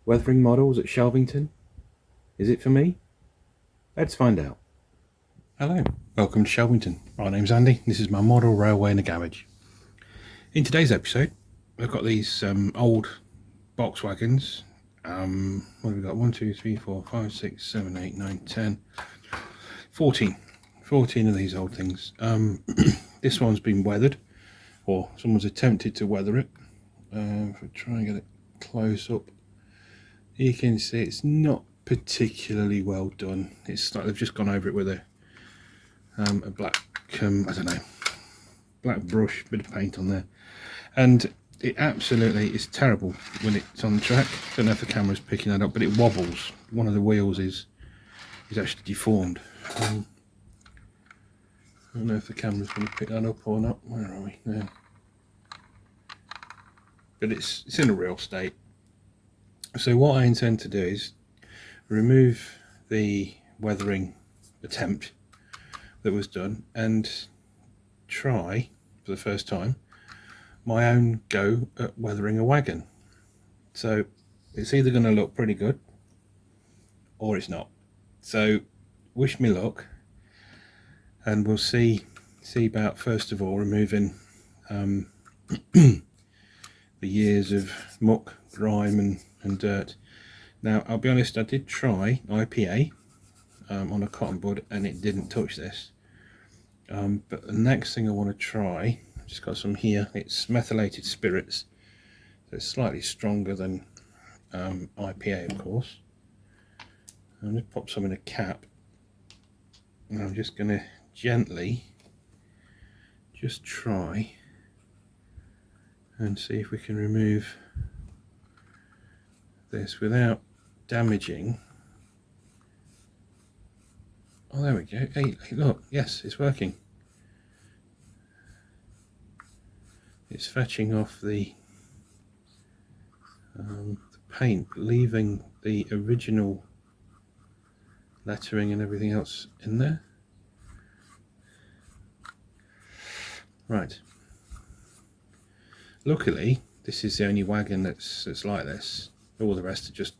Weathering models at Shelvington? Is it for me? Let's find out. Hello, welcome to Shelvington. My name's Andy, this is my model railway in the garage. In today's episode, I've got these old box wagons. What have we got? 1, 2, 3, 4, 5, 6, 7, 8, 9, 10, 14 of these old things. This one's been weathered, or someone's attempted to weather it. If I try and get it close up, you can see it's not particularly well done. It's like they've just gone over it with a black, I don't know, black brush, bit of paint on there, and it absolutely is terrible when it's on the track. Don't know if the camera's picking that up, but it wobbles. One of the wheels is actually deformed. I don't know if the camera's going to pick that up or not. Where are we now? But it's in a real state. So what I intend to do is remove the weathering attempt that was done and try for the first time my own go at weathering a wagon. So it's either going to look pretty good or it's not. So wish me luck, and we'll see about, first of all, removing the years of muck, grime and dirt. Now I'll be honest, I did try IPA on a cotton bud and it didn't touch this, but the next thing I want to try, I've just got some here, it's methylated spirits, so it's slightly stronger than IPA, of course. I'm going to pop some in a cap, and I'm just going to gently just try and see if we can remove this without damaging. Oh, there we go. Hey, look, yes, it's working. It's fetching off the paint, leaving the original lettering and everything else in there. Right. Luckily, this is the only wagon that's like this. All the rest are just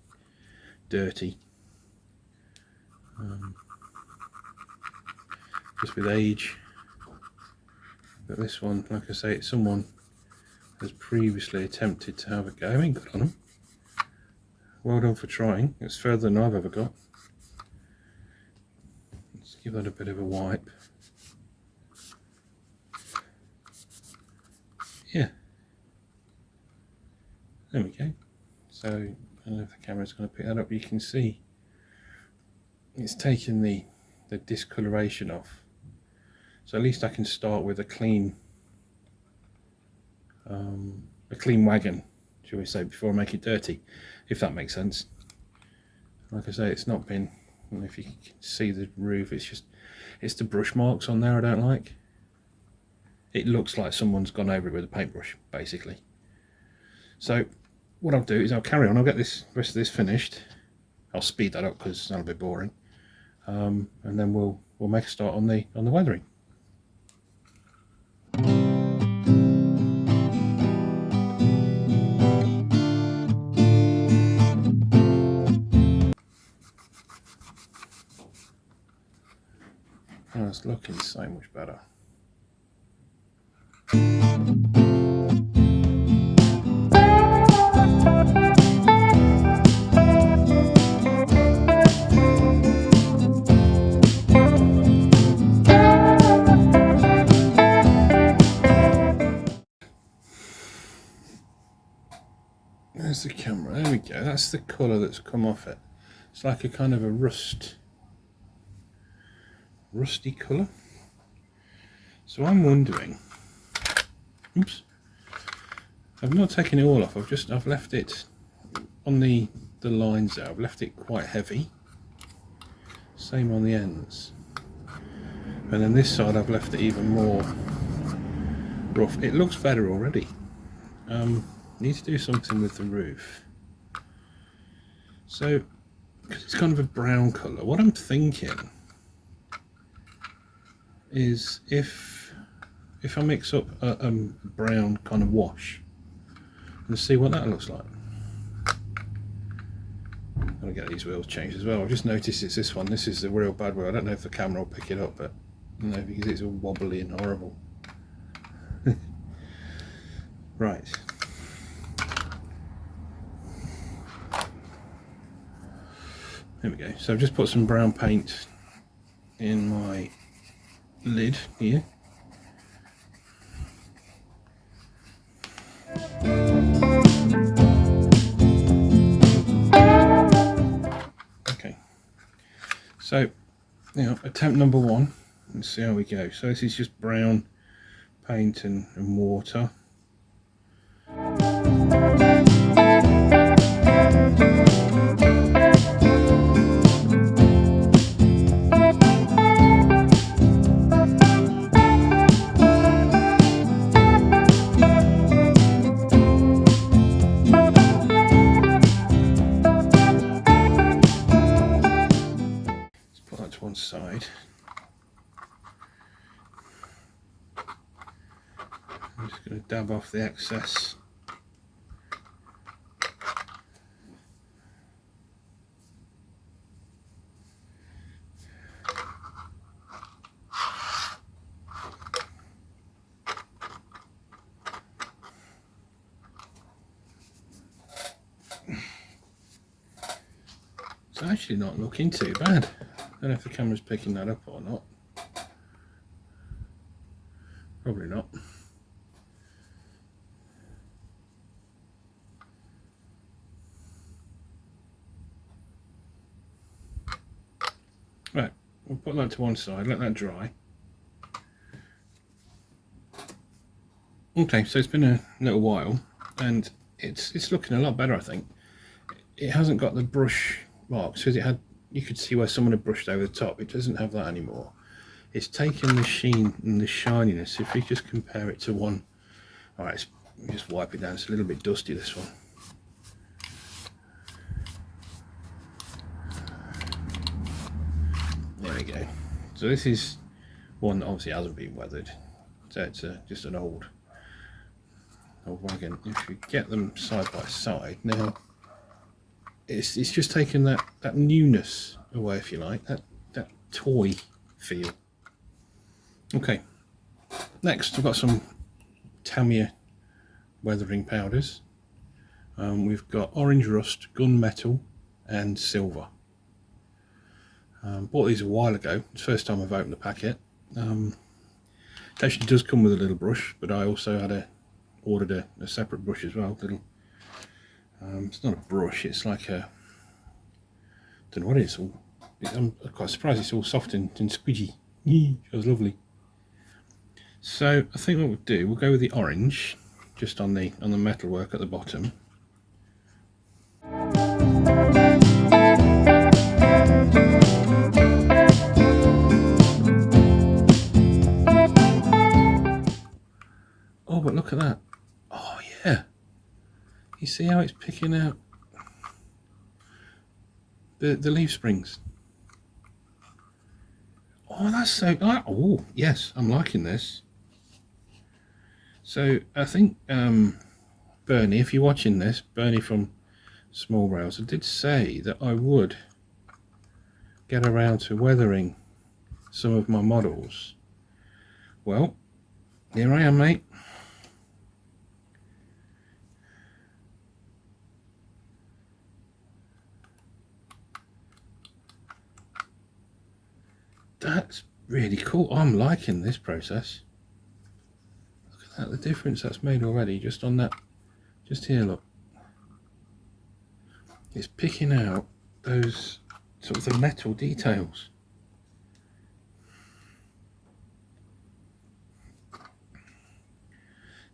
dirty. Just with age. But this one, like I say, someone has previously attempted to have a go. I mean, good on them. Well done for trying. It's further than I've ever got. Let's give that a bit of a wipe. Yeah. There we go. So, I don't know if the camera's going to pick that up. You can see it's taken the discoloration off. So at least I can start with a clean wagon, shall we say, before I make it dirty, if that makes sense. Like I say, it's not been, I don't know if you can see the roof, it's the brush marks on there I don't like. It looks like someone's gone over it with a paintbrush, basically. So what I'll do is I'll carry on, I'll get this rest of this finished. I'll speed that up because that'll be boring. And then we'll make a start on the weathering. Oh, it's looking so much better. There's the camera, there we go, that's the colour that's come off it. It's like a kind of a rusty colour. So I'm wondering, oops, I've not taken it all off, I've left it on the lines there, I've left it quite heavy. Same on the ends. And then this side I've left it even more rough. It looks better already. Need to do something with the roof. So, because it's kind of a brown colour, what I'm thinking is if I mix up a brown kind of wash and see what that looks like. I'll get these wheels changed as well. I've just noticed it's this one. This is the real bad wheel. I don't know if the camera will pick it up, but no, because it's all wobbly and horrible. Right. There we go. So I've just put some brown paint in my lid here. Okay. So, attempt number 1. Let's see how we go. So this is just brown paint and water. One side. I'm just going to dab off the excess. It's actually not looking too bad. I don't know if the camera's picking that up or not. Probably not. Right, we'll put that to one side, let that dry. Okay, so it's been a little while and it's looking a lot better, I think. It hasn't got the brush marks, because it had, you could see where someone had brushed over the top. It doesn't have that anymore. It's taken the sheen and the shininess. If we just compare it to one, alright, just wipe it down. It's a little bit dusty, this one. There we go. So this is one that obviously hasn't been weathered. So it's just an old wagon. If we get them side by side now, it's just taken that newness away, if you like, that toy feel. Okay, next I've got some Tamiya weathering powders. We've got orange rust, gunmetal and silver. Bought these a while ago. It's the first time I've opened the packet. It actually does come with a little brush, but I also had ordered a separate brush as well. It's not a brush, it's like a, don't know what it is. I'm quite surprised it's all soft and squidgy. It was lovely. So I think what we'll do, we'll go with the orange, just on the metalwork at the bottom. Oh, but look at that. Oh yeah. You see how it's picking out the leaf springs? Oh, that's so... Oh, yes, I'm liking this. So, I think Bernie, if you're watching this, Bernie from Small Rails, I did say that I would get around to weathering some of my models. Well, here I am, mate. That's really cool. I'm liking this process. Look at that, the difference that's made already just on that. Just here, look. It's picking out those sort of the metal details.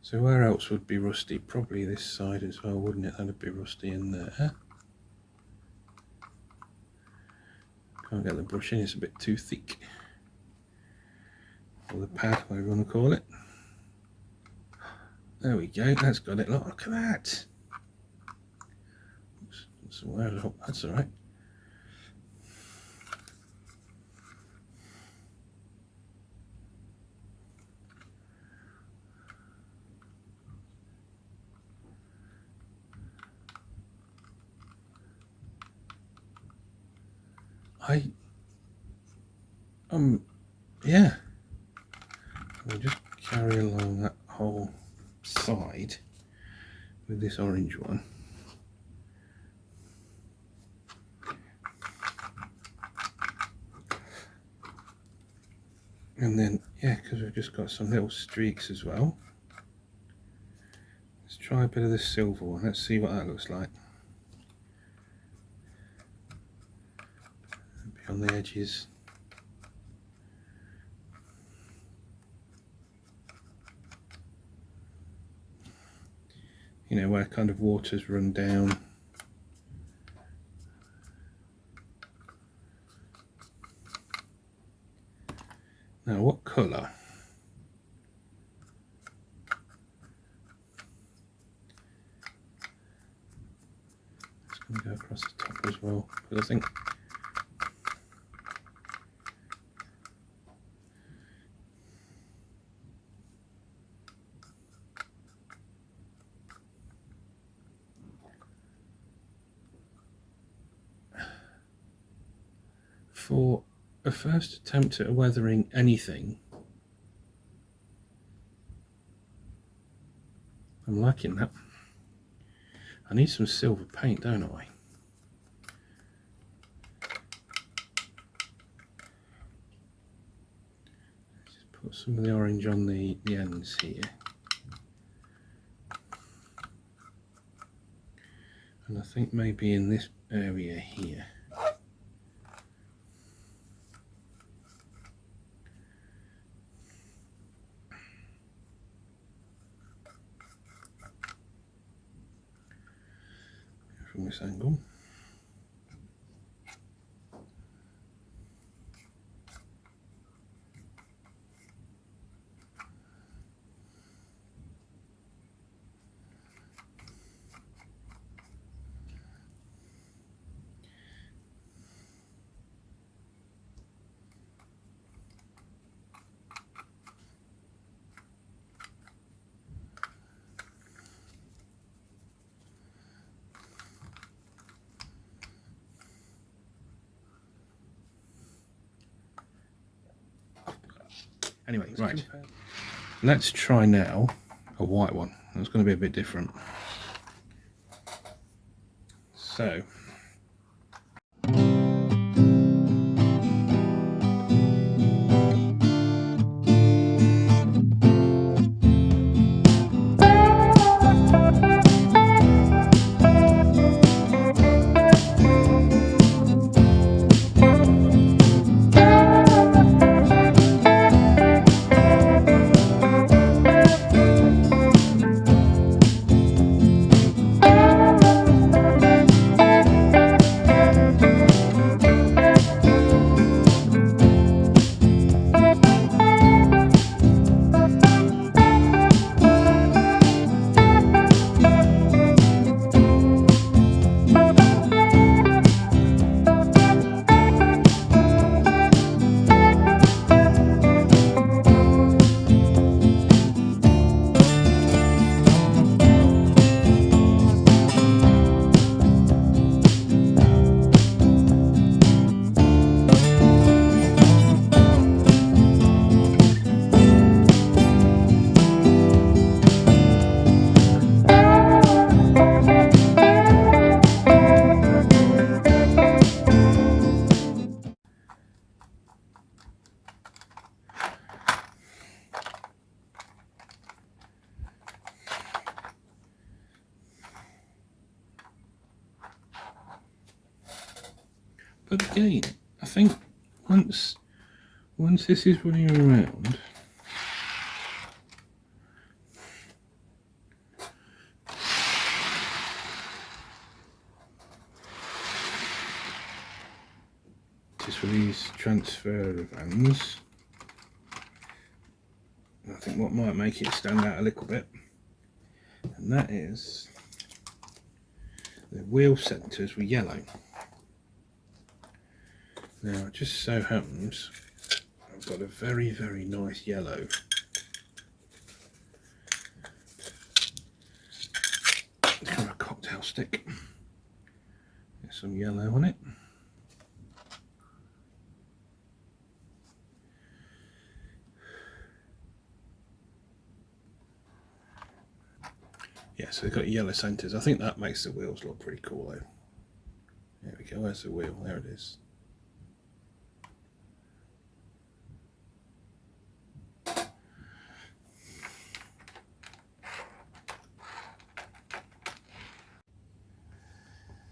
So where else would be rusty? Probably this side as well, wouldn't it? That'd be rusty in there. Can't get the brush in, it's a bit too thick. Or the pad, whatever you want to call it. There we go, that's got it. Look at that. Oops, that's alright. Yeah, we'll just carry along that whole side with this orange one. And then, yeah, because we've just got some little streaks as well. Let's try a bit of the silver one. Let's see what that looks like. Be on the edges. You know, where kind of water's run down. Now, what colour? It's going to go across the top as well, because I think for a first attempt at weathering anything, I'm liking that. I need some silver paint, don't I? Just put some of the orange on the ends here. And I think maybe in this area here. From this angle. Anyway, right, let's try now a white one. It's going to be a bit different. So, but again, I think once this is running around, just for these transfer of ends, I think what might make it stand out a little bit, and that is the wheel centres were yellow. Now, it just so happens I've got a very, very nice yellow. For a cocktail stick. Get some yellow on it. so they've got yellow centres. I think that makes the wheels look pretty cool though. There we go, where's the wheel? There it is.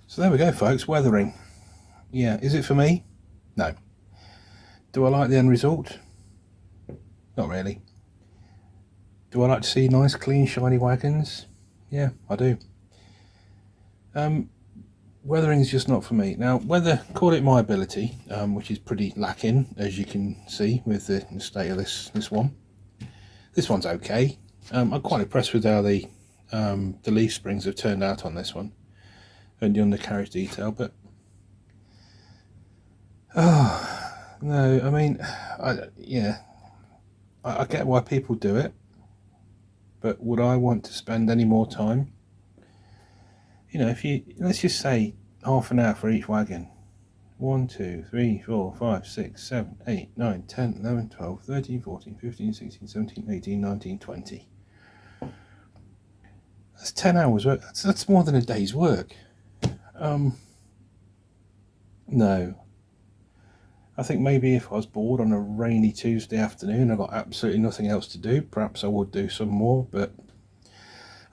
So there we go, folks, weathering. Yeah, is it for me? No. Do I like the end result? Not really. Do I like to see nice, clean, shiny wagons? Yeah, I do. Weathering's just not for me. Now, call it my ability, which is pretty lacking, as you can see with the state of this one. This one's okay. I'm quite impressed with how the leaf springs have turned out on this one, and the undercarriage detail. But oh no, I mean, I get why people do it, but would I want to spend any more time? You know, let's just say half an hour for each wagon. 1, 2, 3, 4, 5, 6, 7, 8, 9, 10, 11, 12, 13, 14, 15, 16, 17, 18, 19, 20. That's 10 hours work. That's more than a day's work. No. I think maybe if I was bored on a rainy Tuesday afternoon, I've got absolutely nothing else to do, perhaps I would do some more, but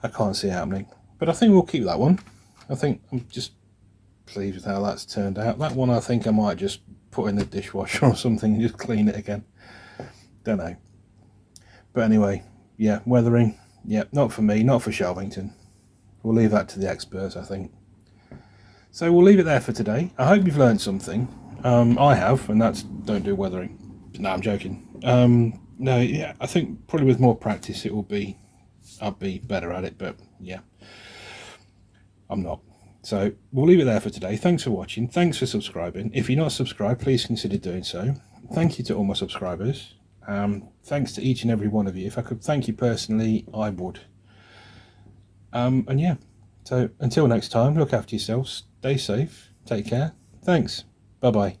I can't see it happening. But I think we'll keep that one. I think I'm just pleased with how that's turned out. That one I think I might just put in the dishwasher or something and just clean it again. Don't know. But anyway, yeah, weathering, yeah, not for me, not for Shelvington. We'll leave that to the experts, I think. So we'll leave it there for today. I hope you've learned something. I have, and that's don't do weathering. No, I'm joking. No, yeah, I think probably with more practice I'll be better at it, but yeah, I'm not. So we'll leave it there for today. Thanks for watching. Thanks for subscribing. If you're not subscribed, please consider doing so. Thank you to all my subscribers. Thanks to each and every one of you. If I could thank you personally, I would. And yeah, so until next time, look after yourselves, stay safe, take care. Thanks. Bye-bye.